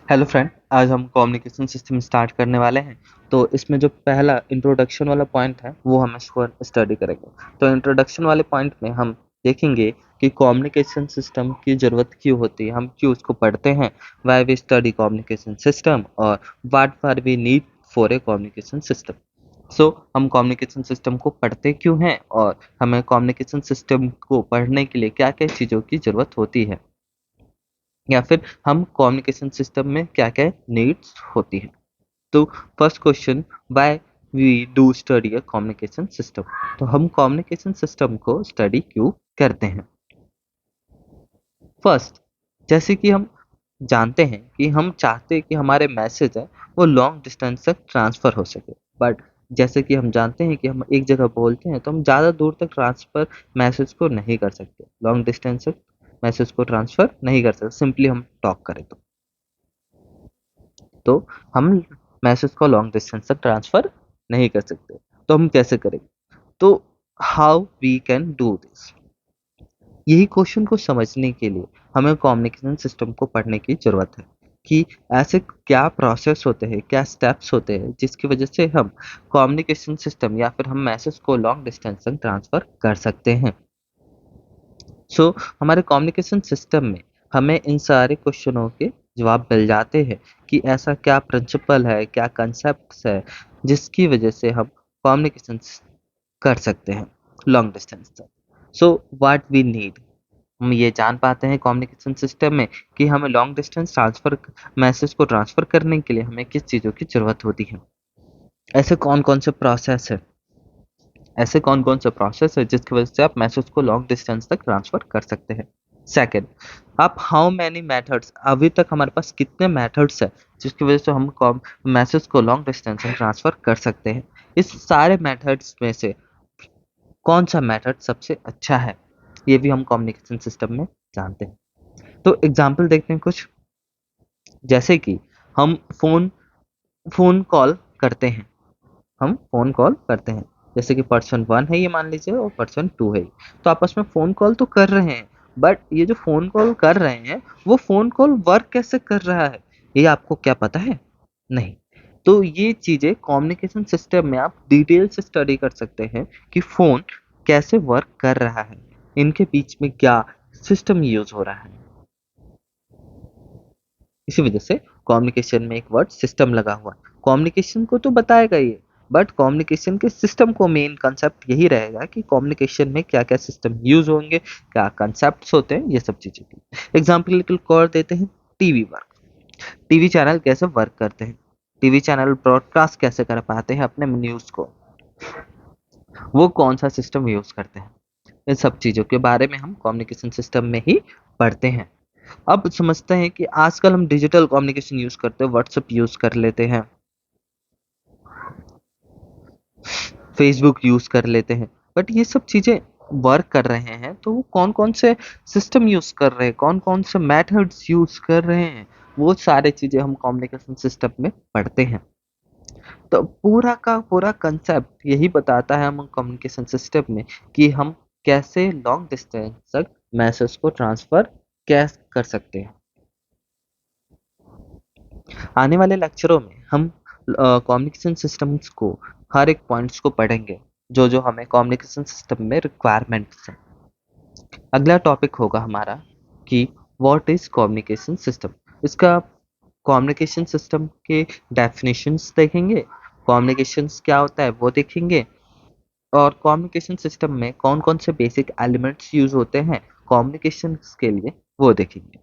Hello friend, आज हम communication system start करने वाले हैं। तो इसमें जो पहला इंट्रोडक्शन वाला पॉइंट है वो हम इसको स्टडी करेंगे। तो इंट्रोडक्शन वाले पॉइंट में हम देखेंगे कि कम्युनिकेशन सिस्टम की ज़रूरत क्यों होती है, हम क्यों उसको पढ़ते हैं, why we study communication system और what are we need for a communication system. So हम कम्युनिकेशन सिस्टम को पढ़ते क्यों हैं और हमें कम्युनिकेशन सिस्टम को पढ़ने के लिए क्या क्या चीज़ों की ज़रूरत होती है, या फिर हम कम्युनिकेशन सिस्टम में क्या-क्या नीड्स होती हैं। तो first question, why we do study a communication system. तो हम कम्युनिकेशन सिस्टम को स्टडी क्यों करते हैं? फर्स्ट, जैसे कि हम जानते हैं कि हम चाहते हैं कि हमारे मैसेज है वो लॉन्ग डिस्टेंस तक ट्रांसफ़र हो सके। बट जैसे कि हम जानते हैं कि हम एक जगह बोलते हैं तो हम ज़्यादा दूर तक ट्रांसफ़र मैसेज को नहीं कर सकते। लॉन्ग डिस्टेंस तक मैसेज को ट्रांसफ़र नहीं कर सकते, सिंपली हम टॉक करें तो। तो हम मैसेज को लॉन्ग डिस्टेंस तक ट्रांसफ़र नहीं कर सकते। तो हम कैसे करेंगे? तो how we can do this? यही क्वेश्चन को समझने के लिए हमें कम्युनिकेशन सिस्टम को पढ़ने की ज़रूरत है कि ऐसे क्या प्रोसेस होते हैं, क्या स्टेप्स होते हैं जिसकी वज़ह से हम कम्युनिकेशन सिस्टम या फिर हम मैसेज को लॉन्ग डिस्टेंस तक ट्रांसफ़र कर सकते हैं। सो हमारे कम्युनिकेशन सिस्टम में हमें इन सारे क्वेश्चनों के जवाब मिल जाते हैं कि ऐसा क्या प्रिंसिपल है, क्या कंसेप्ट्स है, जिसकी वजह से हम कम्युनिकेशन कर सकते हैं लॉन्ग डिस्टेंस तक। सो व्हाट वी नीड, हम ये जान पाते हैं कम्युनिकेशन सिस्टम में कि हमें लॉन्ग डिस्टेंस ट्रांसफ़र मैसेज को ट्रांसफ़र करने के लिए हमें किस चीज़ों की ज़रूरत होती है। ऐसे कौन-कौन से प्रोसेस है, ऐसे कौन-कौन से प्रोसेस है जिसकी वजह से आप मैसेज को लॉन्ग डिस्टेंस तक ट्रांसफ़र कर सकते हैं। सेकंड, आप हाउ मैनी मेथड्स, अभी तक हमारे पास कितने मेथड्स हैं जिसकी वजह से हम कॉम मैसेज को लॉन्ग डिस्टेंस तक ट्रांसफ़र कर सकते हैं। इस सारे मेथड्स में से कौन-सा मेथड सबसे अच्छा है, ये भी हम कम्युनिकेशन सिस्टम में जानते हैं। तो एग्ज़ाम्पल देखते हैं कुछ, जैसे कि हम फ़ोन फ़ोन कॉल करते हैं। हम फ़ोन कॉल करते हैं। जैसे कि पर्सन 1 है ये मान लीजिए और पर्सन 2 है। तो आपस में फ़ोन कॉल तो कर रहे हैं, बट ये जो फ़ोन कॉल कर रहे हैं, वो फ़ोन कॉल वर्क कैसे कर रहा है, ये आपको क्या पता है? नहीं। तो ये चीज़ें कम्युनिकेशन सिस्टम में आप डिटेल से स्टडी कर सकते हैं कि फ़ोन कैसे वर्क कर रहा है, इनके बीच में क्या सिस्टम यूज़ हो रहा है। इसी वजह से कम्युनिकेशन में एक वर्ड सिस्टम लगा हुआ है। कम्युनिकेशन को तो बताएगा ये, बट कम्युनिकेशन के सिस्टम को मेन कंसेप्ट यही रहेगा कि कम्युनिकेशन में क्या-क्या सिस्टम यूज़ होंगे, क्या कंसेप्ट्स होते हैं, ये सब चीज़ें की। एग्ज़ाम्पल के लिए और देते हैं, टीवी वर्क। टीवी चैनल कैसे वर्क करते हैं? टीवी चैनल ब्रॉडकास्ट कैसे कर पाते हैं अपने न्यूज़ को? वो कौन-सा सिस्टम यूज़ करते हैं? इन सब चीज़ों के बारे में हम कम्युनिकेशन सिस्टम में ही पढ़ते हैं। अब समझते हैं कि आजकल हम डिजिटल कम्युनिकेशन यूज़ करते हैं, व्हाट्सएप यूज़ कर लेते हैं, फेसबुक यूज़ कर लेते हैं। बट ये सब चीज़ें वर्क कर रहे हैं, तो वो कौन-कौन से सिस्टम यूज़ कर रहे हैं, कौन-कौन से मेथड्स यूज़ कर रहे हैं, वो सारी चीज़ें हम कम्युनिकेशन सिस्टम में पढ़ते हैं। तो पूरा का पूरा कंसेप्ट यही बताता है हम कम्युनिकेशन सिस्टम में कि हम कैसे लॉन्ग डिस्टेंस तक मैसेज को ट्रांसफ़र कैसे कर सकते हैं। आने वाले लेक्चरों में हम कम्युनिकेशन सिस्टम्स को हर एक पॉइंट्स को पढ़ेंगे, जो हमें कम्युनिकेशन सिस्टम में रिक्वायरमेंट्स हैं। अगला टॉपिक होगा हमारा कि व्हाट इज़ कम्युनिकेशन सिस्टम। इसका कम्युनिकेशन सिस्टम के डेफिनेशंस देखेंगे, कम्युनिकेशंस क्या होता है वो देखेंगे, और कम्युनिकेशन सिस्टम में कौन-कौन से बेसिक एलिमेंट्स यूज़ होते हैं कम्युनिकेशंस के लिए, वो देखेंगे।